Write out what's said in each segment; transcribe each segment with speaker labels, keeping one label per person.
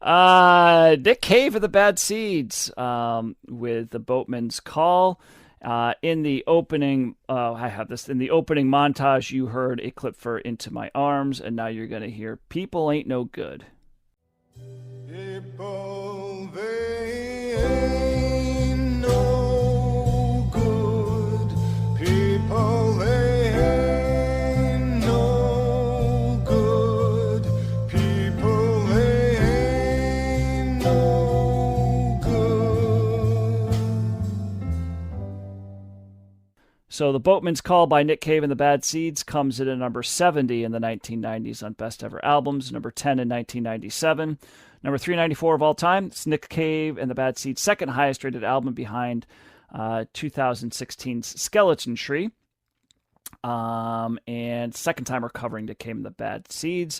Speaker 1: Nick Cave of the Bad Seeds with the Boatman's Call. In the opening, I have this. In the opening montage, you heard a clip for Into My Arms, and now you're going to hear People Ain't No Good.
Speaker 2: People, they ain't no good. People, they ain't no good. People, they ain't no good.
Speaker 1: So the Boatman's Call by Nick Cave and the Bad Seeds comes in at number 70 in the 1990s on Best Ever Albums, number 10 in 1997. Number 394 of all time, it's Nick Cave and the Bad Seeds' second highest rated album behind 2016's Skeleton Tree. And second time we're covering Nick Cave and the Bad Seeds.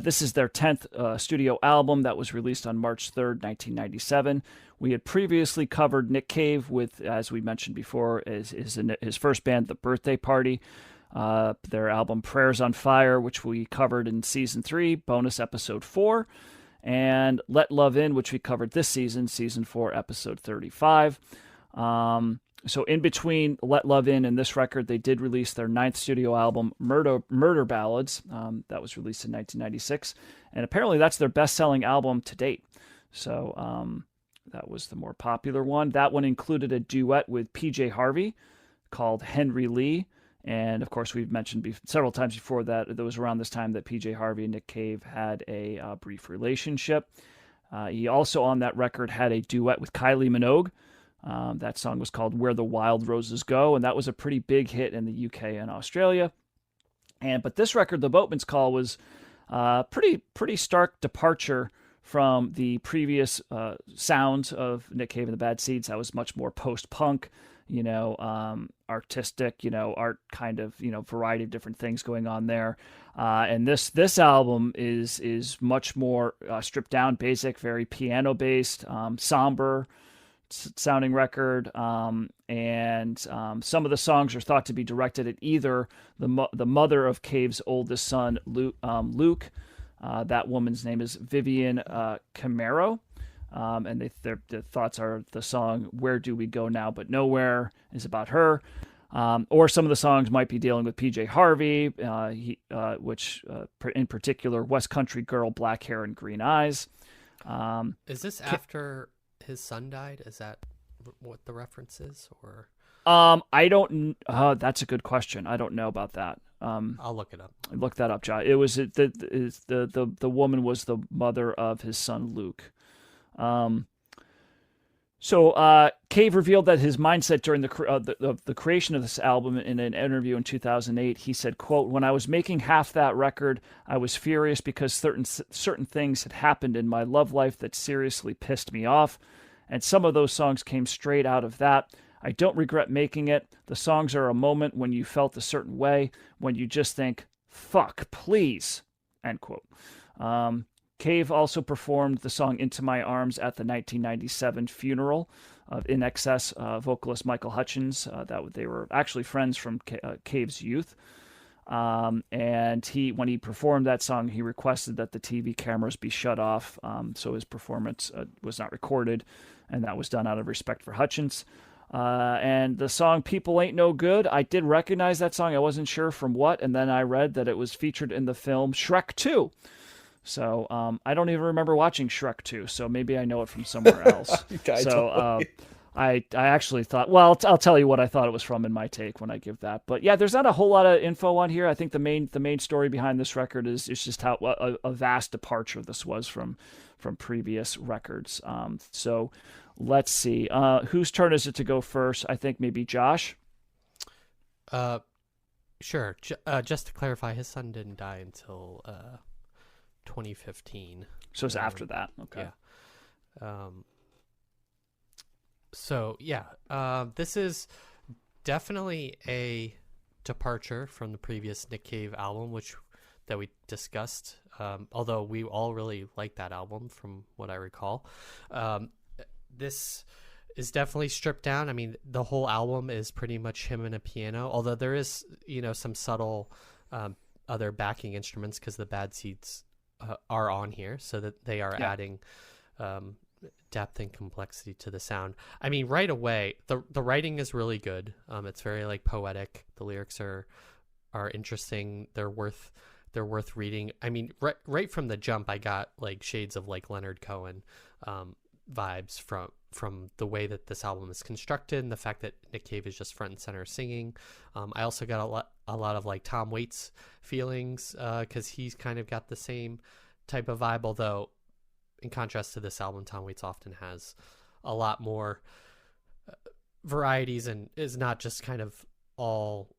Speaker 1: This is their 10th studio album that was released on March 3rd, 1997. We had previously covered Nick Cave with, as we mentioned before, his first band, The Birthday Party. Their album Prayers on Fire, which we covered in Season 3, bonus episode 4. And Let Love In, which we covered this season, Season 4, Episode 35. So in between Let Love In and this record, they did release their 9th studio album, Murder Ballads. That was released in 1996. And apparently that's their best-selling album to date. So that was the more popular one. That one included a duet with PJ Harvey called Henry Lee. And, of course, we've mentioned several times before that it was around this time that PJ Harvey and Nick Cave had a brief relationship. He also, on that record, had a duet with Kylie Minogue. That song was called Where the Wild Roses Go, and that was a pretty big hit in the UK and Australia. But this record, The Boatman's Call, was pretty stark departure from the previous sounds of Nick Cave and the Bad Seeds. That was much more post-punk, artistic, art kind of, variety of different things going on there. And this album is much more stripped down, basic, very piano based, somber sounding record. And some of the songs are thought to be directed at either the mother of Cave's oldest son, Luke. That woman's name is Vivian Camaro. And their thoughts are the song Where Do We Go Now But Nowhere is about her. Or some of the songs might be dealing with PJ Harvey, which in particular, West Country Girl, Black Hair and Green Eyes.
Speaker 3: Is this after his son died? Is that what the reference is? Or
Speaker 1: I don't. That's a good question. I don't know about that.
Speaker 3: I'll look it up.
Speaker 1: Look that up, John. It was the woman was the mother of his son Luke. So Cave revealed that his mindset during the creation of this album in an interview in 2008. He said, quote, "When I was making half that record, I was furious because certain things had happened in my love life that seriously pissed me off. And some of those songs came straight out of that. I don't regret making it. The songs are a moment when you felt a certain way, when you just think, fuck, please," end quote. Cave also performed the song Into My Arms at the 1997 funeral of In Excess vocalist Michael Hutchence. That they were actually friends from Cave's youth. And when he performed that song, he requested that the TV cameras be shut off, so his performance was not recorded, and that was done out of respect for Hutchence. And the song People Ain't No Good, I did recognize that song. I wasn't sure from what, and then I read that it was featured in the film Shrek 2. So I don't even remember watching Shrek 2, so maybe I know it from somewhere else. I actually thought, well, I'll tell you what I thought it was from in my take when I give that. But yeah, there's not a whole lot of info on here. I think the main story behind this record is just how a vast departure this was from previous records. So let's see. Whose turn is it to go first? I think maybe Josh.
Speaker 3: Sure. Just to clarify, his son didn't die until 2015.
Speaker 1: So it's after that. Okay.
Speaker 3: Yeah. So yeah, this is definitely a departure from the previous Nick Cave album, that we discussed. Although we all really liked that album, from what I recall. This is definitely stripped down. I mean, the whole album is pretty much him and a piano. Although there is, some subtle other backing instruments, because the Bad Seeds are on here, so that they are
Speaker 1: Yeah.
Speaker 3: adding depth and complexity to the sound. I mean, right away, the writing is really good. It's very like poetic. The lyrics are interesting. They're worth reading. I mean, right from the jump, I got like shades of like Leonard Cohen vibes from the way that this album is constructed, and the fact that Nick Cave is just front and center singing. I also got a lot of like Tom Waits feelings, because he's kind of got the same type of vibe, although in contrast to this album, Tom Waits often has a lot more varieties and is not just kind of all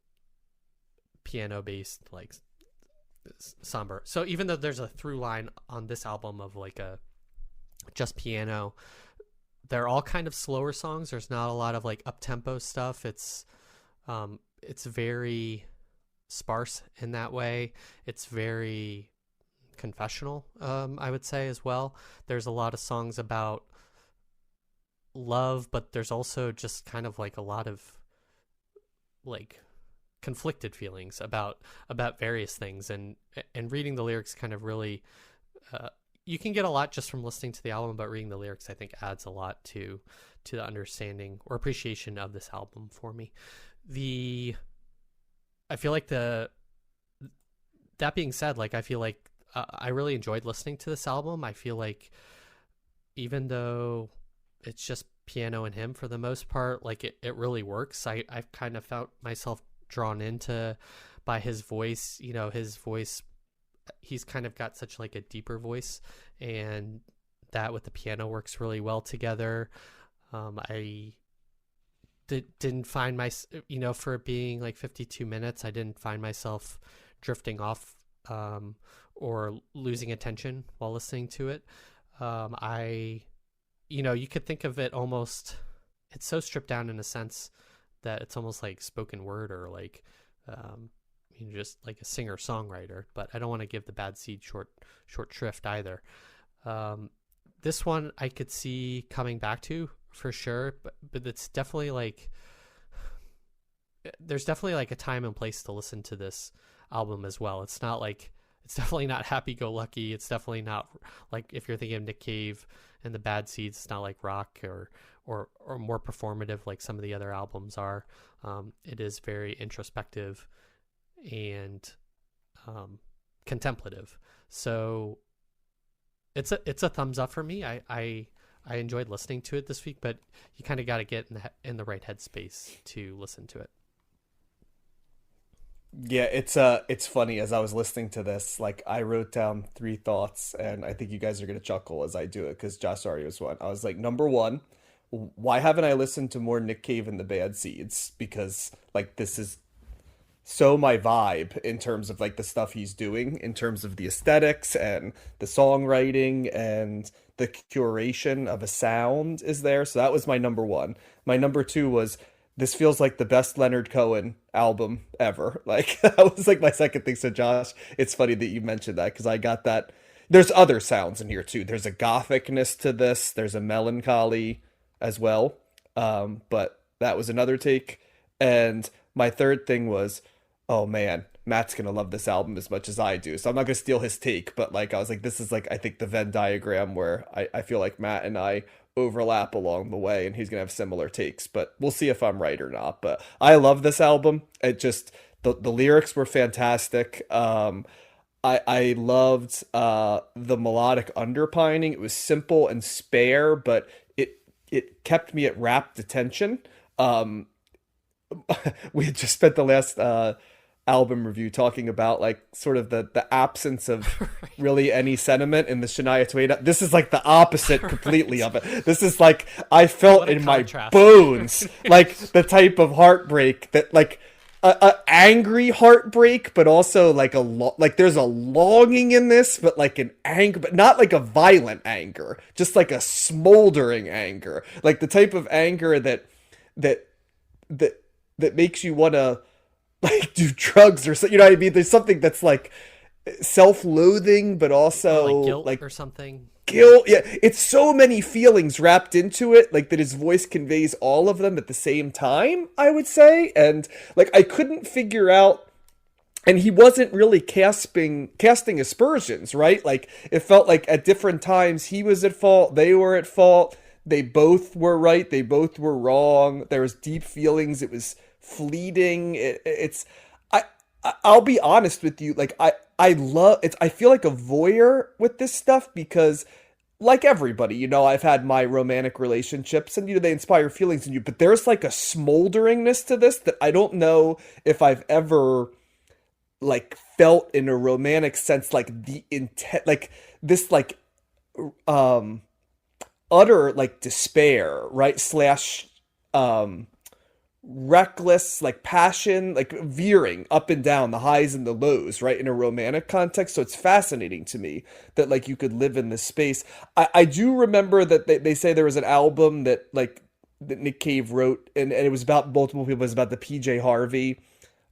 Speaker 3: piano based, like somber. So even though there's a through line on this album of like a just piano, they're all kind of slower songs. There's not a lot of like up tempo stuff. It's very sparse in that way. It's very confessional, I would say, as well. There's a lot of songs about love, but there's also just kind of like a lot of like conflicted feelings about various things, and reading the lyrics kind of really you can get a lot just from listening to the album, but reading the lyrics I think adds a lot to the understanding or appreciation of this album for me. I feel like that being said, like I feel like I really enjoyed listening to this album. I feel like even though it's just piano and him for the most part, like it really works. I've kind of found myself drawn into by his voice. You know, his voice, he's kind of got such like a deeper voice, and that with the piano works really well together. I didn't find for it being like 52 minutes, I didn't find myself drifting off or losing attention while listening to it. You could think of it almost, it's so stripped down in a sense that it's almost like spoken word, or like just like a singer songwriter, but I don't want to give the Bad Seed short shrift either. This one I could see coming back to for sure, but it's definitely like, there's definitely like a time and place to listen to this album as well. It's definitely not happy-go-lucky. It's definitely not like, if you're thinking of Nick Cave and the Bad Seeds, it's not like rock or more performative like some of the other albums are. It is very introspective and contemplative. So it's a thumbs up for me. I enjoyed listening to it this week, but you kind of got to get in the right headspace to listen to it.
Speaker 4: Yeah, it's funny, as I was listening to this, like I wrote down 3 thoughts, and I think you guys are gonna chuckle as I do it, because Josh already was one. I was like, number one, why haven't I listened to more Nick Cave and the Bad Seeds? Because like this is so my vibe in terms of like the stuff he's doing, in terms of the aesthetics and the songwriting and the curation of a sound is there. So that was my number one. My number two was, this feels like the best Leonard Cohen album ever. Like that was like my second thing. So Josh, it's funny that you mentioned that, because I got that. There's other sounds in here too. There's a gothicness to this. There's a melancholy as well. But that was another take. And my third thing was, oh man, Matt's gonna love this album as much as I do. So I'm not gonna steal his take, but like I was like, this is like, I think the Venn diagram where I feel like Matt and I overlap along the way, and he's gonna have similar takes, but we'll see if I'm right or not. But I love this album. It just, the lyrics were fantastic. I loved the melodic underpining. It was simple and spare, but it kept me at rapt attention. We had just spent the last album review talking about like sort of the absence of really any sentiment in the Shania Twain. This is like the opposite completely of it. This is like, I felt in my bones like the type of heartbreak that like a angry heartbreak, but also like like there's a longing in this, but like an anger, but not like a violent anger, just like a smoldering anger, like the type of anger that makes you want to like do drugs or so, you know what I mean? There's something that's like self-loathing, but also
Speaker 3: like guilt
Speaker 4: like
Speaker 3: or something.
Speaker 4: Guilt. Yeah, it's so many feelings wrapped into it, like that his voice conveys all of them at the same time, I would say. And like I couldn't figure out and he wasn't really casting aspersions, right? Like it felt like at different times he was at fault, they were at fault, they both were right, they both were wrong. There was deep feelings. It was fleeting. I'll be honest with you, like I love it. I feel like a voyeur with this stuff because, like everybody, I've had my romantic relationships and, they inspire feelings in you, but there's like a smolderingness to this that I don't know if I've ever like felt in a romantic sense, like the intent, like this, like, utter like despair, right? Slash, reckless, like passion, like veering up and down the highs and the lows, right, in a romantic context. So it's fascinating to me that like you could live in this space. I do remember that they say there was an album that Nick Cave wrote, and it was about multiple people. It was about the PJ Harvey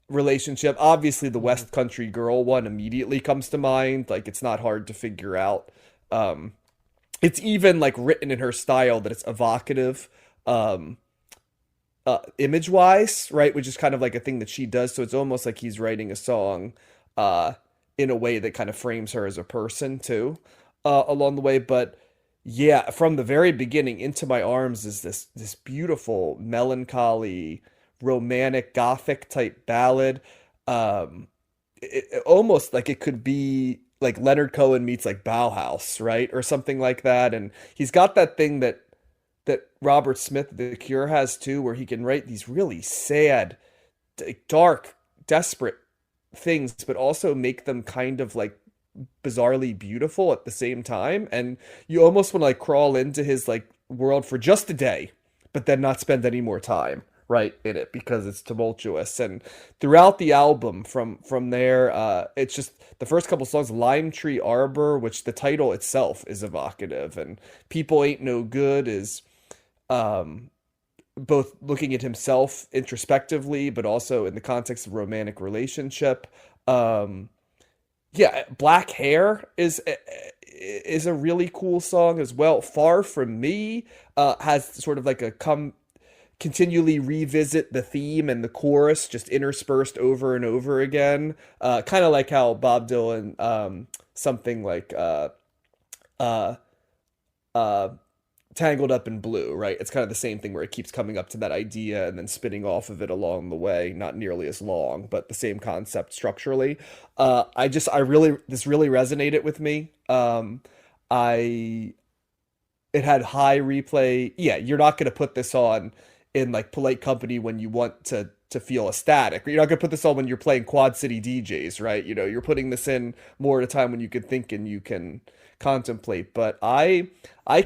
Speaker 4: relationship. Obviously the West Country Girl one immediately comes to mind. Like it's not hard to figure out. It's even like written in her style that it's evocative, image wise, right? Which is kind of like a thing that she does. So it's almost like he's writing a song, in a way that kind of frames her as a person too, along the way. But yeah, from the very beginning, Into My Arms is this beautiful, melancholy, romantic, gothic type ballad. Almost like it could be like Leonard Cohen meets like Bauhaus, right? Or something like that. And he's got that thing that Robert Smith, The Cure, has too, where he can write these really sad, dark, desperate things, but also make them kind of like bizarrely beautiful at the same time. And you almost want to like crawl into his like world for just a day, but then not spend any more time right in it because it's tumultuous. And throughout the album from there, it's just the first couple songs, Lime Tree Arbor, which the title itself is evocative, and People Ain't No Good is both looking at himself introspectively, but also in the context of romantic relationship. Yeah, Black Hair is a really cool song as well. Far From Me has sort of like a continually revisit the theme and the chorus just interspersed over and over again. Kind of like how Bob Dylan, something like Tangled Up in Blue, right? It's kind of the same thing where it keeps coming up to that idea and then spinning off of it along the way. Not nearly as long, but the same concept structurally. This really resonated with me. It had high replay. Yeah, you're not going to put this on in like polite company when you want to feel ecstatic. You're not going to put this on when you're playing Quad City DJs, right? You're putting this in more at a time when you can think and you can contemplate. But I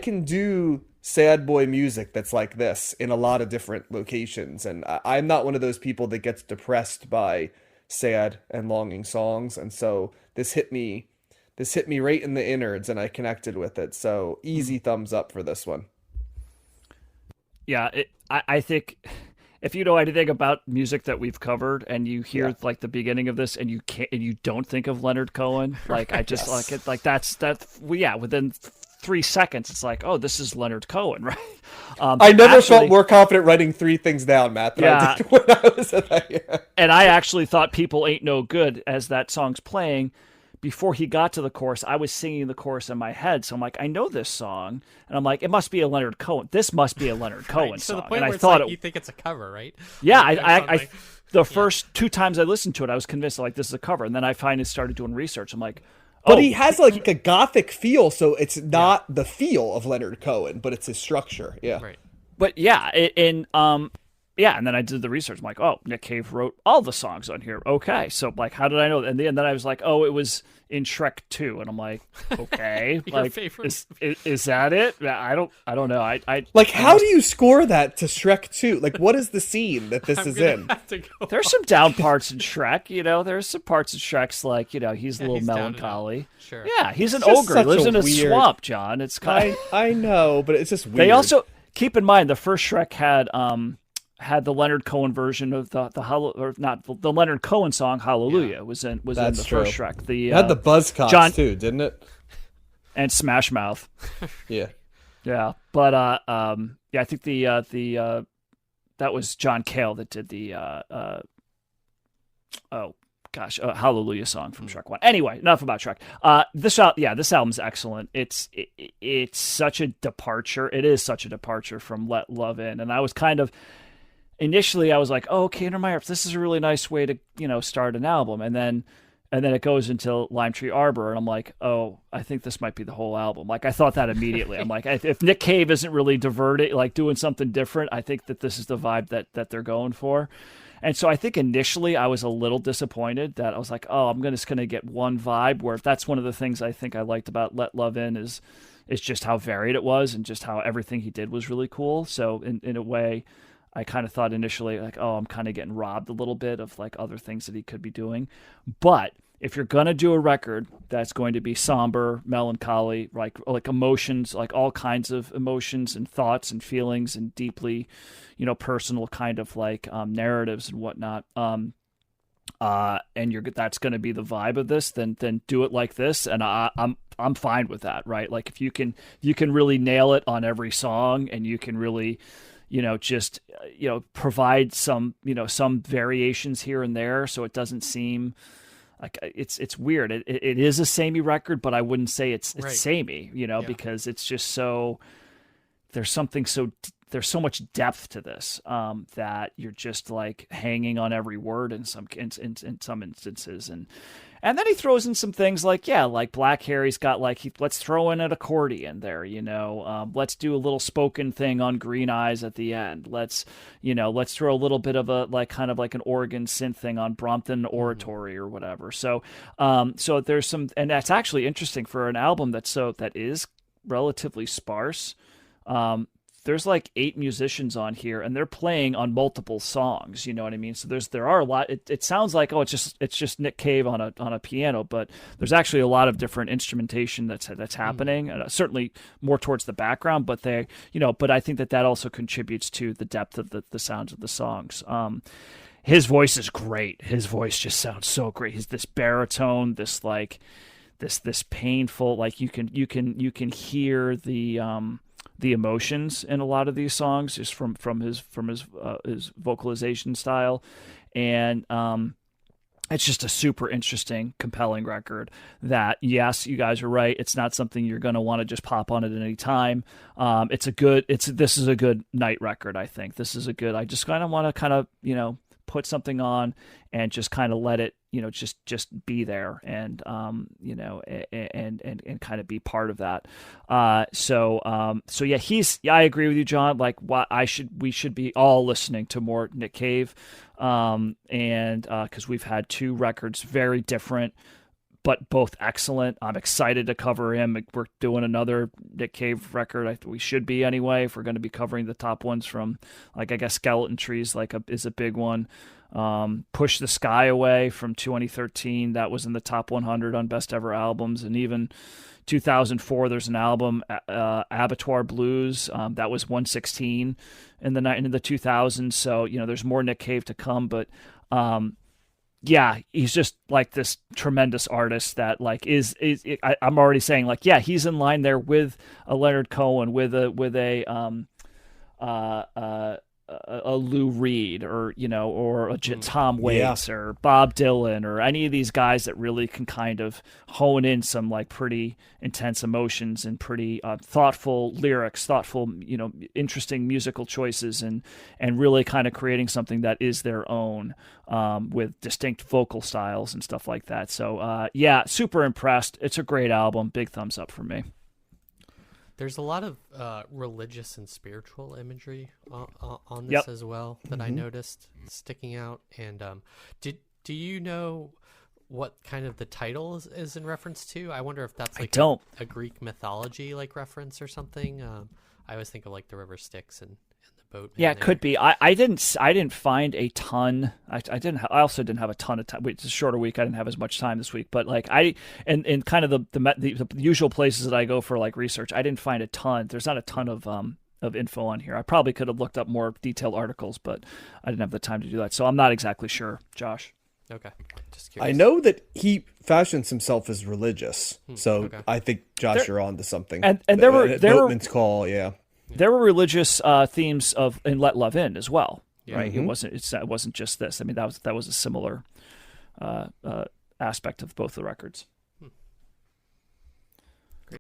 Speaker 4: can do sad boy music that's like this in a lot of different locations, and I'm not one of those people that gets depressed by sad and longing songs. And so this hit me right in the innards, and I connected with it. So easy thumbs up for this one.
Speaker 1: Yeah, I think if you know anything about music that we've covered, and you hear like the beginning of this, and you don't think of Leonard Cohen, like I just like it, like within 3 seconds, it's like, oh, this is Leonard Cohen, right?
Speaker 4: I never felt more confident writing 3 things down, Matt, than I did when I was at that. Yeah.
Speaker 1: And I actually thought People Ain't No Good as that song's playing. Before he got to the chorus, I was singing the chorus in my head. So I'm like, I know this song. And I'm like, it must be a Leonard Cohen. This must be a Leonard Cohen
Speaker 3: right,
Speaker 1: song.
Speaker 3: So the point
Speaker 1: and
Speaker 3: where
Speaker 1: I
Speaker 3: it's
Speaker 1: thought
Speaker 3: like you think it's a cover, right?
Speaker 1: Yeah,
Speaker 3: Like,
Speaker 1: the first 2 times I listened to it, I was convinced like this is a cover. And then I finally started doing research. I'm like,
Speaker 4: but he has like a gothic feel, so it's not the feel of Leonard Cohen, but it's his structure. Yeah.
Speaker 3: Right.
Speaker 1: But yeah, and then I did the research. I'm like, oh, Nick Cave wrote all the songs on here. Okay, so like, how did I know? And then I was like, oh, it was in Shrek 2, and I'm like, okay, like, is that it? I don't know. I
Speaker 4: like, how do you score that to Shrek 2? Like, what is the scene that this is in?
Speaker 1: There's some down parts in Shrek. There's some parts in Shrek's like, he's a little melancholy.
Speaker 3: Sure.
Speaker 1: Yeah, he's an ogre. He lives in a swamp, John. It's kind.
Speaker 4: I know, but it's just weird.
Speaker 1: They also keep in mind the first Shrek had the Leonard Cohen version of the Leonard Cohen song "Hallelujah" was in the first Shrek.
Speaker 4: It had the Buzzcocks too, didn't it?
Speaker 1: And Smash Mouth.
Speaker 4: Yeah.
Speaker 1: But I think that was John Cale that did the gosh, a Hallelujah song from Shrek 1. Anyway, enough about Shrek. This album's excellent. It's such a departure. It is such a departure from Let Love In. And I was kind of, initially I was like, oh, okay, Under My Arms, this is a really nice way to, start an album. And then it goes into Lime Tree Arbor, and I'm like, oh, I think this might be the whole album. Like, I thought that immediately. I'm like, if Nick Cave isn't really diverted, like doing something different, I think that this is the vibe that they're going for. And so I think initially I was a little disappointed that I was like, oh, I'm just going to get one vibe, where that's one of the things I think I liked about Let Love In is just how varied it was and just how everything he did was really cool. So in a way, I kind of thought initially like, oh, I'm kind of getting robbed a little bit of like other things that he could be doing. But if you're going to do a record that's going to be somber, melancholy, like emotions, like all kinds of emotions and thoughts and feelings and deeply, personal kind of like narratives and whatnot, and that's going to be the vibe of this, then do it like this. And I'm fine with that, right? Like if you can really nail it on every song, and you can really, just, provide some, some variations here and there, so it doesn't seem like it's weird. It is a samey record, but I wouldn't say it's
Speaker 3: Right.
Speaker 1: samey, because it's just so, there's so much depth to this, that you're just like hanging on every word in some instances. And then he throws in some things like Black Harry's got let's throw in an accordion there, let's do a little spoken thing on Green Eyes at the end. Let's throw a little bit of a kind of like an organ synth thing on Brompton Oratory or whatever. So there's some, and that's actually interesting for an album that is relatively sparse. There's like 8 musicians on here, and they're playing on multiple songs. You know what I mean? So there are a lot. It sounds like, oh, it's just Nick Cave on a piano, but there's actually a lot of different instrumentation that's happening. Certainly more towards the background, but but I think that also contributes to the depth of the sounds of the songs. His voice is great. His voice just sounds so great. He's this baritone, this like this painful, like you can hear the emotions in a lot of these songs just from his vocalization style. And it's just a super interesting, compelling record that, yes, you guys are right, it's not something you're going to want to just pop on at any time. This is a good night record. I think this is I just kind of want to put something on and just kind of let it, just be there, and and kind of be part of that. So yeah, I agree with you, John. Like, we should be all listening to more Nick Cave, and because we've had 2 records, very different, but both excellent. I'm excited to cover him. We're doing another Nick Cave record. We should be anyway, if we're going to be covering the top ones from, like, I guess Skeleton Trees is a big one. Push the Sky Away from 2013, that was in the top 100 on best ever albums. And even 2004, there's an album, Abattoir Blues, that was 116 in the 2000s. So there's more Nick Cave to come, but yeah, he's just like this tremendous artist that I'm already saying, like, yeah, he's in line there with a Leonard Cohen, with a Lou Reed, or or a Tom Waits, or Bob Dylan, or any of these guys that really can kind of hone in some like pretty intense emotions and pretty thoughtful lyrics, thoughtful, interesting musical choices, and really kind of creating something that is their own, with distinct vocal styles and stuff like that. So yeah, super impressed. It's a great album. Big thumbs up for me.
Speaker 3: There's a lot of religious and spiritual imagery on this as well that I noticed sticking out. And do you know what kind of the title is in reference to? I wonder if that's like a Greek mythology like reference or something. I always think of like the river Styx and the boat.
Speaker 1: Yeah, it could be. I didn't find a ton. I also didn't have a ton of time. It's a shorter week. I didn't have as much time this week. But like and kind of the usual places that I go for like research, I didn't find a ton. There's not a ton of info on here. I probably could have looked up more detailed articles, but I didn't have the time to do that. So I'm not exactly sure, Josh.
Speaker 3: Okay, just curious.
Speaker 4: I know that he fashions himself as religious, so
Speaker 3: okay.
Speaker 4: I think, Josh, you're on to something.
Speaker 1: And there were
Speaker 4: Boatman's Call, yeah.
Speaker 1: There were religious themes in Let Love In as well, right?
Speaker 4: Mm-hmm.
Speaker 1: It wasn't just this. I mean, that was a similar aspect of both the records.